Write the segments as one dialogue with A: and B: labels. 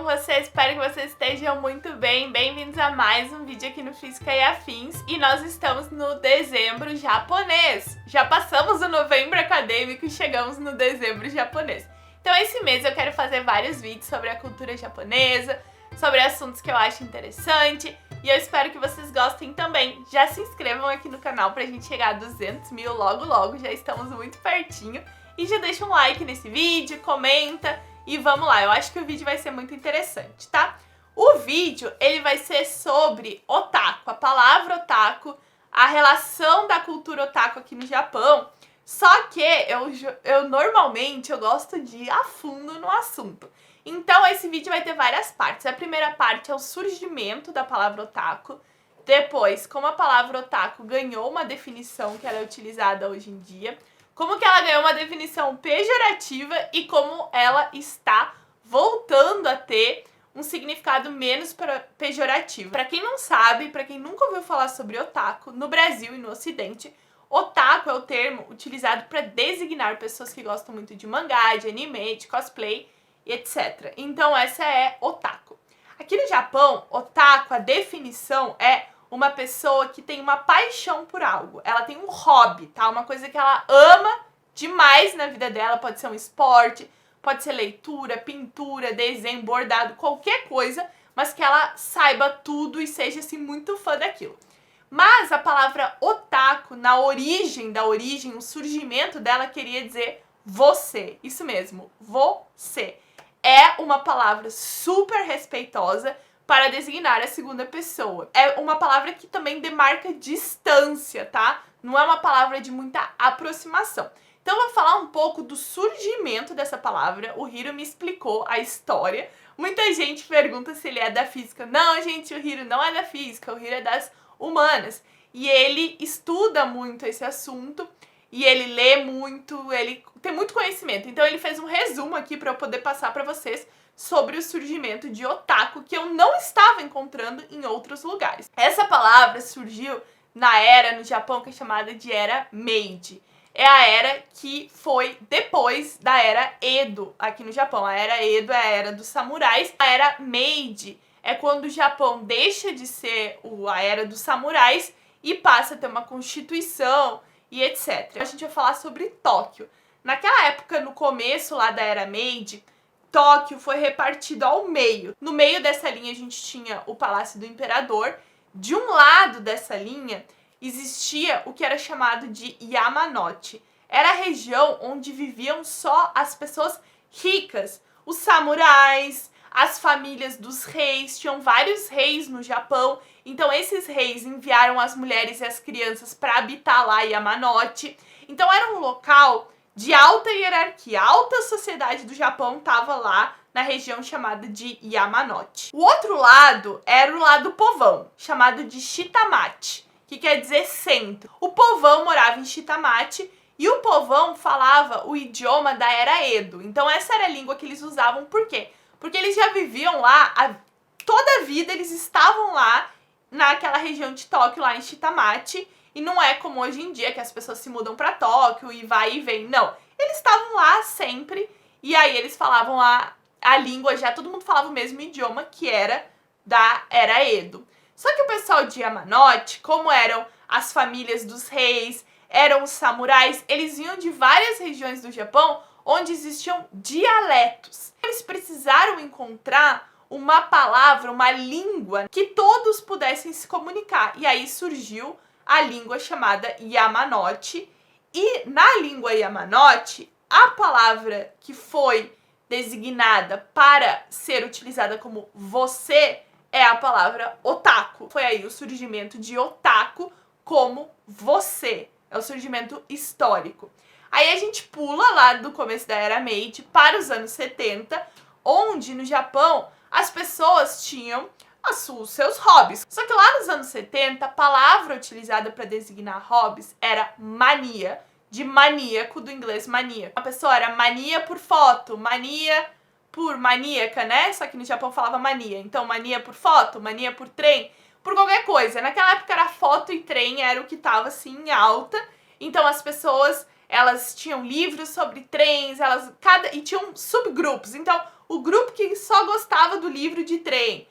A: vocês? Espero que vocês estejam muito bem. Bem-vindos a mais um vídeo aqui no Física e Afins. E nós estamos no dezembro japonês. Já passamos o novembro acadêmico e chegamos no dezembro japonês. Então esse mês eu quero fazer vários vídeos sobre a cultura japonesa, sobre assuntos que eu acho interessante. E eu espero que vocês gostem também. Já se inscrevam aqui no canal pra gente chegar a 200 mil logo logo. Já estamos muito pertinho. E já deixa um like nesse vídeo, comenta. E vamos lá, eu acho que o vídeo vai ser muito interessante, tá? O vídeo, ele vai ser sobre otaku, a palavra otaku, a relação da cultura otaku aqui no Japão. Só que eu normalmente gosto de ir a fundo no assunto. Então esse vídeo vai ter várias partes. A primeira parte é o surgimento da palavra otaku. Depois, como a palavra otaku ganhou uma definição que ela é utilizada hoje em dia. Como que ela ganhou uma definição pejorativa e como ela está voltando a ter um significado menos pejorativo. Para quem não sabe, para quem nunca ouviu falar sobre otaku, no Brasil e no Ocidente, otaku é o termo utilizado para designar pessoas que gostam muito de mangá, de anime, de cosplay e etc. Então essa é otaku. Aqui no Japão, otaku, a definição é uma pessoa que tem uma paixão por algo. Ela tem um hobby, tá? Uma coisa que ela ama demais na vida dela. Pode ser um esporte, pode ser leitura, pintura, desenho, bordado, qualquer coisa, mas que ela saiba tudo e seja, assim, muito fã daquilo. Mas a palavra otaku, na origem da origem, o surgimento dela queria dizer você. Isso mesmo, você. É uma palavra super respeitosa para designar a segunda pessoa. É uma palavra que também demarca distância, tá? Não é uma palavra de muita aproximação. Então eu vou falar um pouco do surgimento dessa palavra. O Hiro me explicou a história. Muita gente pergunta se ele é da física. Não, gente, o Hiro não é da física, o Hiro é das humanas. E ele estuda muito esse assunto, e ele lê muito, ele tem muito conhecimento. Então ele fez um resumo aqui para eu poder passar para vocês sobre o surgimento de otaku, que eu não estava encontrando em outros lugares. Essa palavra surgiu na era no Japão que é chamada de era Meiji. É a era que foi depois da era Edo aqui no Japão. A era Edo é a era dos samurais. A era Meiji é quando o Japão deixa de ser a era dos samurais e passa a ter uma constituição e etc. A gente vai falar sobre Tóquio. Naquela época, no começo lá da era Meiji, Tóquio foi repartido ao meio. No meio dessa linha a gente tinha o Palácio do Imperador. De um lado dessa linha existia o que era chamado de Yamanote. Era a região onde viviam só as pessoas ricas, os samurais, as famílias dos reis. Tinham vários reis no Japão, então esses reis enviaram as mulheres e as crianças para habitar lá Yamanote. Então era um local de alta hierarquia. A alta sociedade do Japão estava lá na região chamada de Yamanote. O outro lado era o lado povão, chamado de Shitamachi, que quer dizer centro. O povão morava em Shitamachi e o povão falava o idioma da era Edo. Então essa era a língua que eles usavam. Por quê? Porque eles já viviam lá, toda a vida eles estavam lá naquela região de Tóquio, lá em Shitamachi. E não é como hoje em dia, que as pessoas se mudam para Tóquio e vai e vem. Não, eles estavam lá sempre e aí eles falavam a língua, já todo mundo falava o mesmo idioma, que era da era Edo. Só que o pessoal de Yamanote, como eram as famílias dos reis, eram os samurais, eles vinham de várias regiões do Japão onde existiam dialetos. Eles precisaram encontrar uma palavra, uma língua que todos pudessem se comunicar. E aí surgiu a língua chamada Yamanote. E na língua Yamanote, a palavra que foi designada para ser utilizada como você é a palavra otaku. Foi aí o surgimento de otaku como você. É o surgimento histórico. Aí a gente pula lá do começo da era Meiji para os anos 70, onde no Japão as pessoas tinham os seus hobbies. Só que lá nos anos 70, a palavra utilizada para designar hobbies era mania, de maníaco, do inglês mania. A pessoa era mania por foto, mania por maníaca, né? Só que no Japão falava mania. Então, mania por foto, mania por trem, por qualquer coisa. Naquela época era foto e trem, era o que estava assim em alta. Então as pessoas, elas tinham livros sobre trens, e tinham subgrupos. Então, o grupo que só gostava do livro de trem.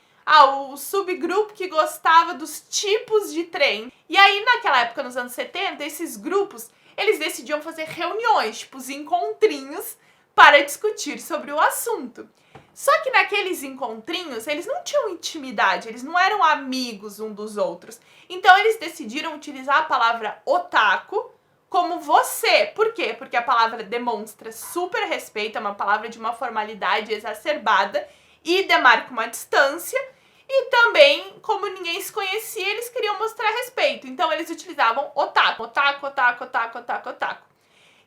A: O subgrupo que gostava dos tipos de trem. E aí, naquela época, nos anos 70, esses grupos, eles decidiam fazer reuniões, tipo os encontrinhos, para discutir sobre o assunto. Só que naqueles encontrinhos, eles não tinham intimidade, eles não eram amigos um dos outros. Então, eles decidiram utilizar a palavra otaku como você. Por quê? Porque a palavra demonstra super respeito, é uma palavra de uma formalidade exacerbada e demarca uma distância. E também, como ninguém se conhecia, eles queriam mostrar respeito. Então, eles utilizavam otaku, otaku, otaku, otaku, otaku, otaku.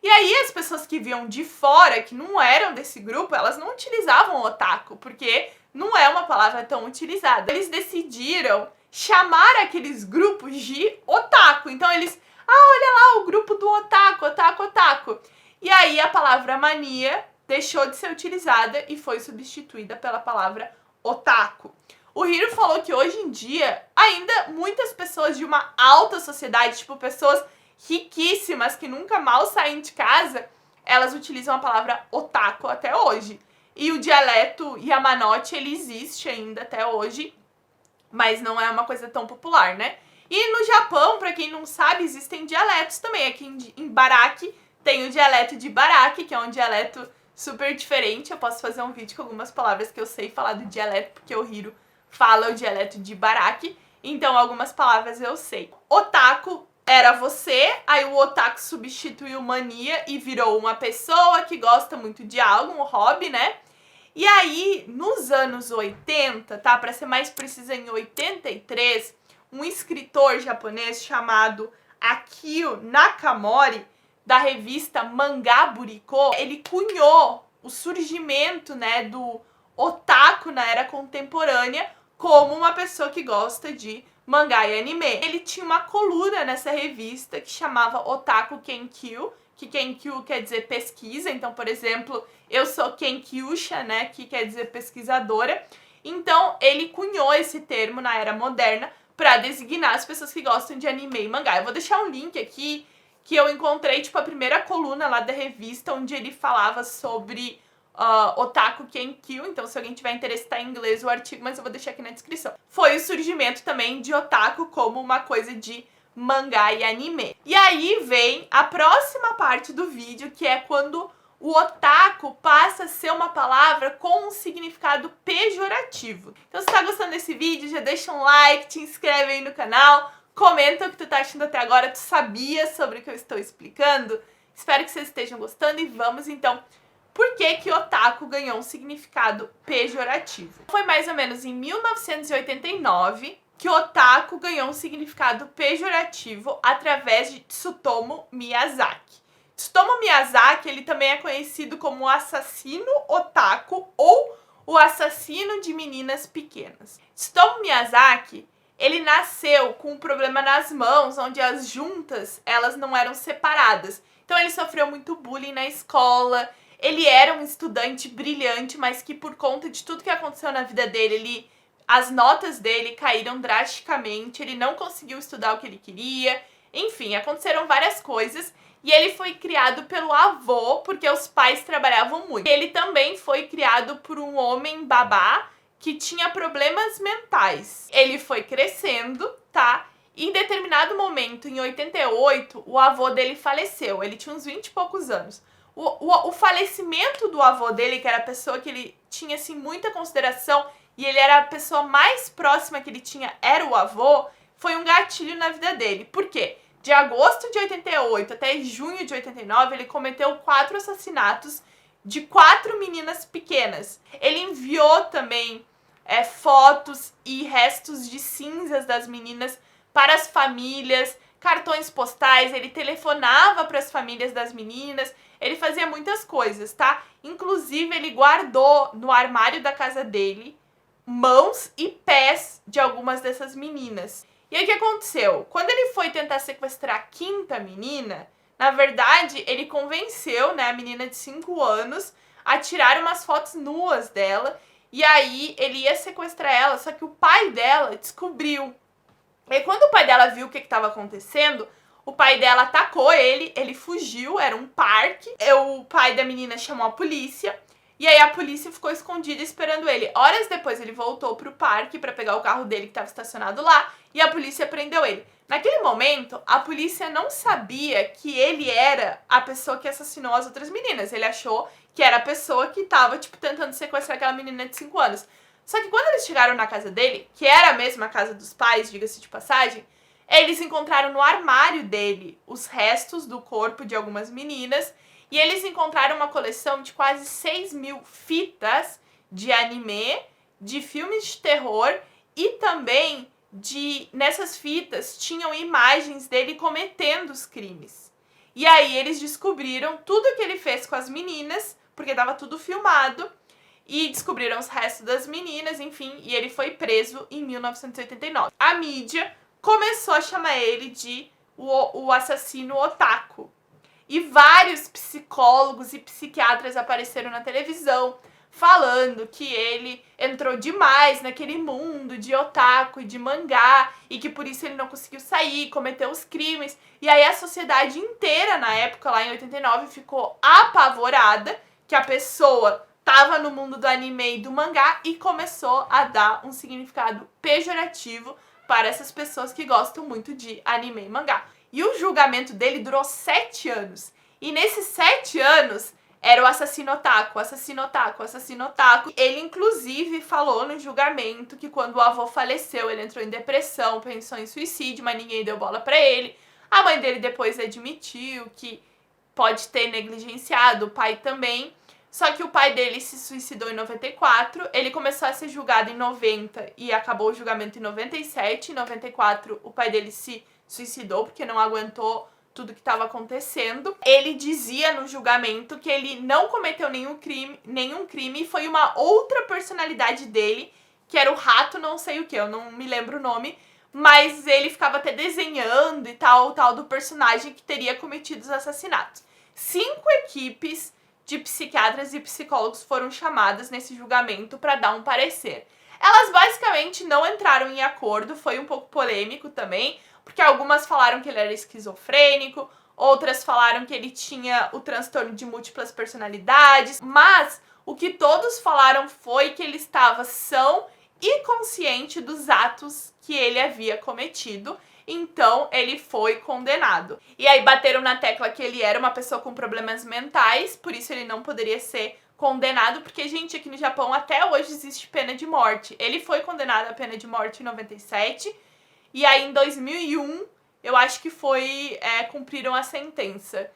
A: E aí, as pessoas que viam de fora, que não eram desse grupo, elas não utilizavam otaku, porque não é uma palavra tão utilizada. Eles decidiram chamar aqueles grupos de otaku. Então, eles... olha lá o grupo do otaku, otaku, otaku. E aí, a palavra mania deixou de ser utilizada e foi substituída pela palavra otaku. O Hiro falou que hoje em dia, ainda muitas pessoas de uma alta sociedade, tipo pessoas riquíssimas que nunca mal saem de casa, elas utilizam a palavra otaku até hoje. E o dialeto Yamanote, ele existe ainda até hoje, mas não é uma coisa tão popular, né? E no Japão, pra quem não sabe, existem dialetos também. Aqui em Baraki tem o dialeto de Baraki, que é um dialeto super diferente. Eu posso fazer um vídeo com algumas palavras que eu sei falar do dialeto, porque o Hiro fala o dialeto de Baraki, então algumas palavras eu sei. Otaku era você, aí o otaku substituiu mania e virou uma pessoa que gosta muito de algo, um hobby, né? E aí, nos anos 80, tá? Pra ser mais precisa, em 83, um escritor japonês chamado Akio Nakamori, da revista Mangá Buriko, ele cunhou o surgimento, né, do otaku na era contemporânea como uma pessoa que gosta de mangá e anime. Ele tinha uma coluna nessa revista que chamava Otaku Kenkyu, que Kenkyu quer dizer pesquisa. Então, por exemplo, eu sou Kenkyusha, né, que quer dizer pesquisadora. Então, ele cunhou esse termo na era moderna para designar as pessoas que gostam de anime e mangá. Eu vou deixar um link aqui que eu encontrei, tipo, a primeira coluna lá da revista, onde ele falava sobre Otaku Kenkyu. Então, se alguém tiver interesse, tá em inglês o artigo, mas eu vou deixar aqui na descrição. Foi o surgimento também de otaku como uma coisa de mangá e anime. E aí vem a próxima parte do vídeo, que é quando o otaku passa a ser uma palavra com um significado pejorativo. Então, se tá gostando desse vídeo, já deixa um like, te inscreve aí no canal, comenta o que tu tá achando até agora, tu sabia sobre o que eu estou explicando? Espero que vocês estejam gostando e vamos então... Por que que otaku ganhou um significado pejorativo? Foi mais ou menos em 1989 que otaku ganhou um significado pejorativo através de Tsutomu Miyazaki. Tsutomu Miyazaki, ele também é conhecido como o assassino otaku ou o assassino de meninas pequenas. Tsutomu Miyazaki, ele nasceu com um problema nas mãos, onde as juntas, elas não eram separadas. Então ele sofreu muito bullying na escola. Ele era um estudante brilhante, mas que por conta de tudo que aconteceu na vida dele, as notas dele caíram drasticamente, ele não conseguiu estudar o que ele queria, enfim, aconteceram várias coisas. E ele foi criado pelo avô, porque os pais trabalhavam muito. Ele também foi criado por um homem babá que tinha problemas mentais. Ele foi crescendo, tá? E em determinado momento, em 88, o avô dele faleceu. Ele tinha uns 20 e poucos anos. O falecimento do avô dele, que era a pessoa que ele tinha assim, muita consideração, e ele era a pessoa mais próxima que ele tinha, era o avô, foi um gatilho na vida dele. Por quê? De agosto de 88 até junho de 89, ele cometeu 4 assassinatos de 4 meninas pequenas. Ele enviou também fotos e restos de cinzas das meninas para as famílias, cartões postais, ele telefonava para as famílias das meninas, ele fazia muitas coisas, tá? Inclusive, ele guardou no armário da casa dele mãos e pés de algumas dessas meninas. E aí, o que aconteceu? Quando ele foi tentar sequestrar a 5ª menina, na verdade, ele convenceu, né, a menina de 5 anos a tirar umas fotos nuas dela, e aí ele ia sequestrar ela, só que o pai dela descobriu. E quando o pai dela viu o que estava acontecendo, o pai dela atacou ele fugiu, era um parque. O pai da menina chamou a polícia E aí a polícia ficou escondida esperando ele. Horas depois ele voltou pro parque pra pegar o carro dele que estava estacionado lá e a polícia prendeu ele. Naquele momento, a polícia não sabia que ele era a pessoa que assassinou as outras meninas. Ele achou que era a pessoa que tava, tipo, tentando sequestrar aquela menina de 5 anos. Só que quando eles chegaram na casa dele, que era a mesma casa dos pais, diga-se de passagem, eles encontraram no armário dele os restos do corpo de algumas meninas e eles encontraram uma coleção de quase 6.000 fitas de anime, de filmes de terror e também nessas fitas tinham imagens dele cometendo os crimes. E aí eles descobriram tudo que ele fez com as meninas, porque estava tudo filmado, e descobriram os restos das meninas, enfim, e ele foi preso em 1989. A mídia começou a chamar ele de o assassino otaku. E vários psicólogos e psiquiatras apareceram na televisão falando que ele entrou demais naquele mundo de otaku e de mangá e que por isso ele não conseguiu sair, cometeu os crimes. E aí a sociedade inteira, na época, lá em 89, ficou apavorada que a pessoa tava no mundo do anime e do mangá e começou a dar um significado pejorativo para essas pessoas que gostam muito de anime e mangá. E o julgamento dele durou 7 anos. E nesses 7 anos era o assassino otaku, assassino otaku, assassino otaku. Ele, inclusive, falou no julgamento que quando o avô faleceu, ele entrou em depressão, pensou em suicídio, mas ninguém deu bola pra ele. A mãe dele depois admitiu que pode ter negligenciado, o pai também. Só que o pai dele se suicidou em 94, ele começou a ser julgado em 90 e acabou o julgamento em 97. Em 94, o pai dele se suicidou porque não aguentou tudo que estava acontecendo. Ele dizia no julgamento que ele não cometeu nenhum crime, foi uma outra personalidade dele, que era o rato não sei o que, eu não me lembro o nome, mas ele ficava até desenhando e tal do personagem que teria cometido os assassinatos. 5 equipes de psiquiatras e psicólogos foram chamadas nesse julgamento para dar um parecer. Elas basicamente não entraram em acordo, foi um pouco polêmico também, porque algumas falaram que ele era esquizofrênico, outras falaram que ele tinha o transtorno de múltiplas personalidades, mas o que todos falaram foi que ele estava são e consciente dos atos que ele havia cometido, então ele foi condenado. E aí bateram na tecla que ele era uma pessoa com problemas mentais, por isso ele não poderia ser condenado, porque, gente, aqui no Japão até hoje existe pena de morte. Ele foi condenado à pena de morte em 97, e aí em 2001, eu acho que cumpriram a sentença.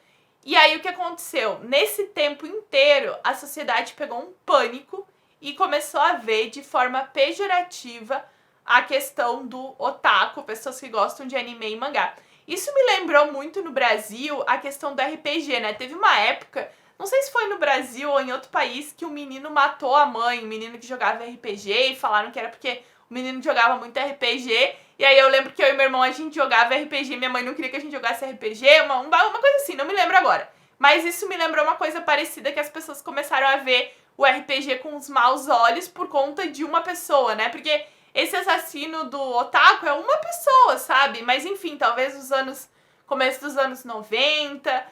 A: E aí o que aconteceu? Nesse tempo inteiro, a sociedade pegou um pânico e começou a ver de forma pejorativa a questão do otaku, pessoas que gostam de anime e mangá. Isso me lembrou muito no Brasil a questão do RPG, né? Teve uma época, não sei se foi no Brasil ou em outro país, que um menino matou a mãe, um menino que jogava RPG, e falaram que era porque o menino jogava muito RPG. E aí eu lembro que eu e meu irmão, a gente jogava RPG, minha mãe não queria que a gente jogasse RPG, uma coisa assim, não me lembro agora. Mas isso me lembrou uma coisa parecida, que as pessoas começaram a ver o RPG com os maus olhos por conta de uma pessoa, né? Porque esse assassino do otaku é uma pessoa, sabe? Mas enfim, talvez começo dos anos 90,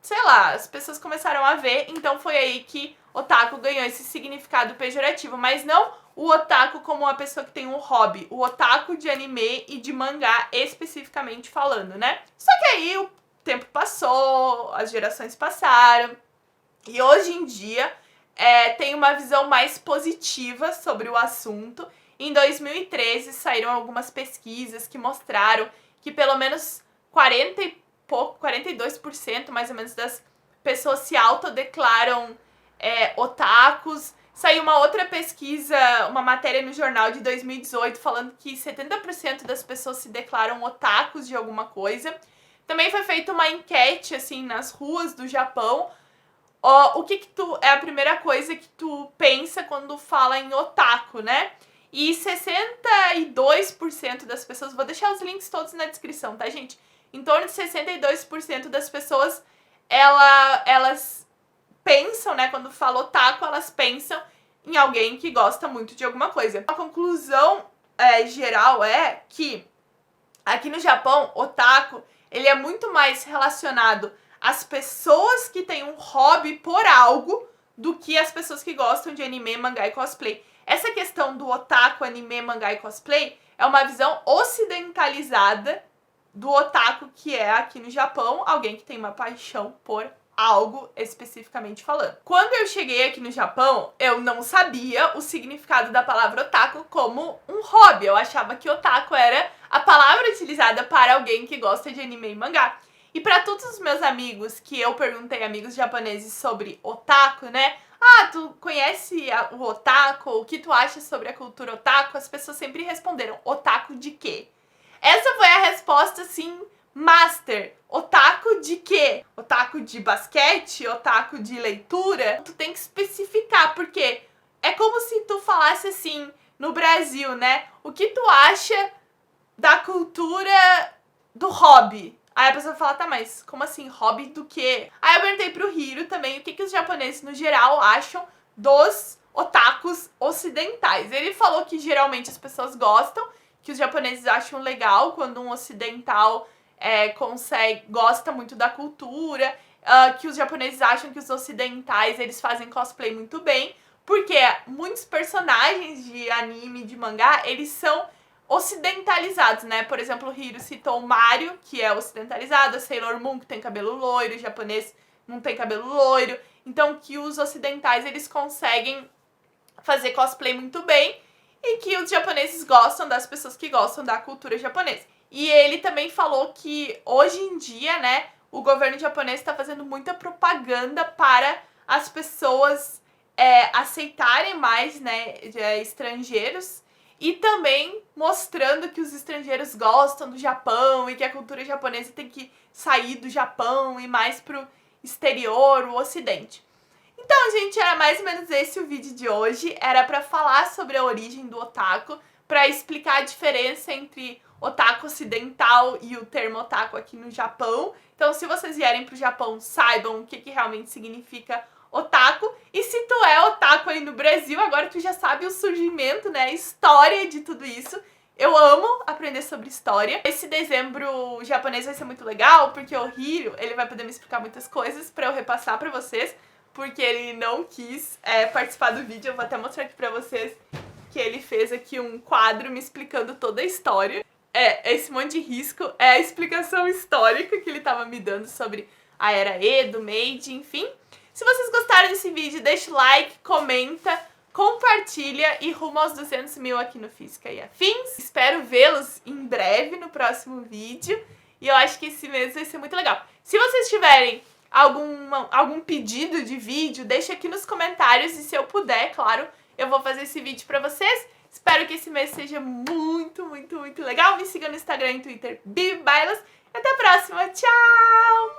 A: sei lá, as pessoas começaram a ver, então foi aí que otaku ganhou esse significado pejorativo, mas não o otaku como uma pessoa que tem um hobby, o otaku de anime e de mangá especificamente falando, né? Só que aí o tempo passou, as gerações passaram, e hoje em dia tem uma visão mais positiva sobre o assunto. Em 2013 saíram algumas pesquisas que mostraram que pelo menos 42% mais ou menos das pessoas se autodeclaram otakus. Saiu uma outra pesquisa, uma matéria no jornal de 2018 falando que 70% das pessoas se declaram otakus de alguma coisa. Também foi feita uma enquete assim nas ruas do Japão. O que é a primeira coisa que tu pensa quando fala em otaku, né? E 62% das pessoas, vou deixar os links todos na descrição, tá, gente? Em torno de 62% das pessoas, elas pensam, né, quando fala otaku, elas pensam em alguém que gosta muito de alguma coisa. A conclusão geral é que aqui no Japão, otaku, ele é muito mais relacionado às pessoas que têm um hobby por algo do que as pessoas que gostam de anime, mangá e cosplay. Essa questão do otaku, anime, mangá e cosplay é uma visão ocidentalizada do otaku, que é aqui no Japão, alguém que tem uma paixão por algo especificamente falando. Quando eu cheguei aqui no Japão, eu não sabia o significado da palavra otaku como um hobby. Eu achava que otaku era a palavra utilizada para alguém que gosta de anime e mangá. E para todos os meus amigos que eu perguntei, amigos japoneses, sobre otaku, né? Ah, tu conhece o otaku? O que tu acha sobre a cultura otaku? As pessoas sempre responderam, otaku de quê? Essa foi a resposta, assim, master. Otaku de quê? Otaku de basquete? Otaku de leitura? Tu tem que especificar, porque é como se tu falasse assim, no Brasil, né? O que tu acha da cultura do hobby? Aí a pessoa fala, tá, mas como assim? Hobby do quê? Aí eu perguntei pro Hiro também o que os japoneses, no geral, acham dos otakus ocidentais. Ele falou que geralmente as pessoas gostam, que os japoneses acham legal quando um ocidental gosta muito da cultura, que os japoneses acham que os ocidentais eles fazem cosplay muito bem, porque muitos personagens de anime, de mangá, eles são ocidentalizados, né? Por exemplo, o Hiro citou o Mario, que é ocidentalizado, a Sailor Moon, que tem cabelo loiro, o japonês não tem cabelo loiro. Então, que os ocidentais, eles conseguem fazer cosplay muito bem e que os japoneses gostam das pessoas que gostam da cultura japonesa. E ele também falou que hoje em dia, né, o governo japonês está fazendo muita propaganda para as pessoas aceitarem mais, né, estrangeiros, e também mostrando que os estrangeiros gostam do Japão e que a cultura japonesa tem que sair do Japão e mais pro exterior, o ocidente. Então, gente, era mais ou menos esse o vídeo de hoje. Era pra falar sobre a origem do otaku, pra explicar a diferença entre otaku ocidental e o termo otaku aqui no Japão. Então, se vocês vierem pro Japão, saibam o que realmente significa otaku. E se tu é otaku aí no Brasil, agora tu já sabe o surgimento, né, a história de tudo isso. Eu amo aprender sobre história. Esse dezembro japonês vai ser muito legal, porque o Hiro, ele vai poder me explicar muitas coisas pra eu repassar pra vocês, porque ele não quis participar do vídeo. Eu vou até mostrar aqui pra vocês que ele fez aqui um quadro me explicando toda a história. Esse monte de risco é a explicação histórica que ele tava me dando sobre a era Edo, Meiji, enfim. Se vocês gostaram desse vídeo, deixa o like, comenta, compartilha e rumo aos 200 mil aqui no Física e Afins. Espero vê-los em breve no próximo vídeo e eu acho que esse mês vai ser muito legal. Se vocês tiverem algum pedido de vídeo, deixa aqui nos comentários e se eu puder, claro, eu vou fazer esse vídeo pra vocês. Espero que esse mês seja muito, muito, muito legal. Me siga no Instagram e Twitter, Bibi Bailas. E até a próxima. Tchau!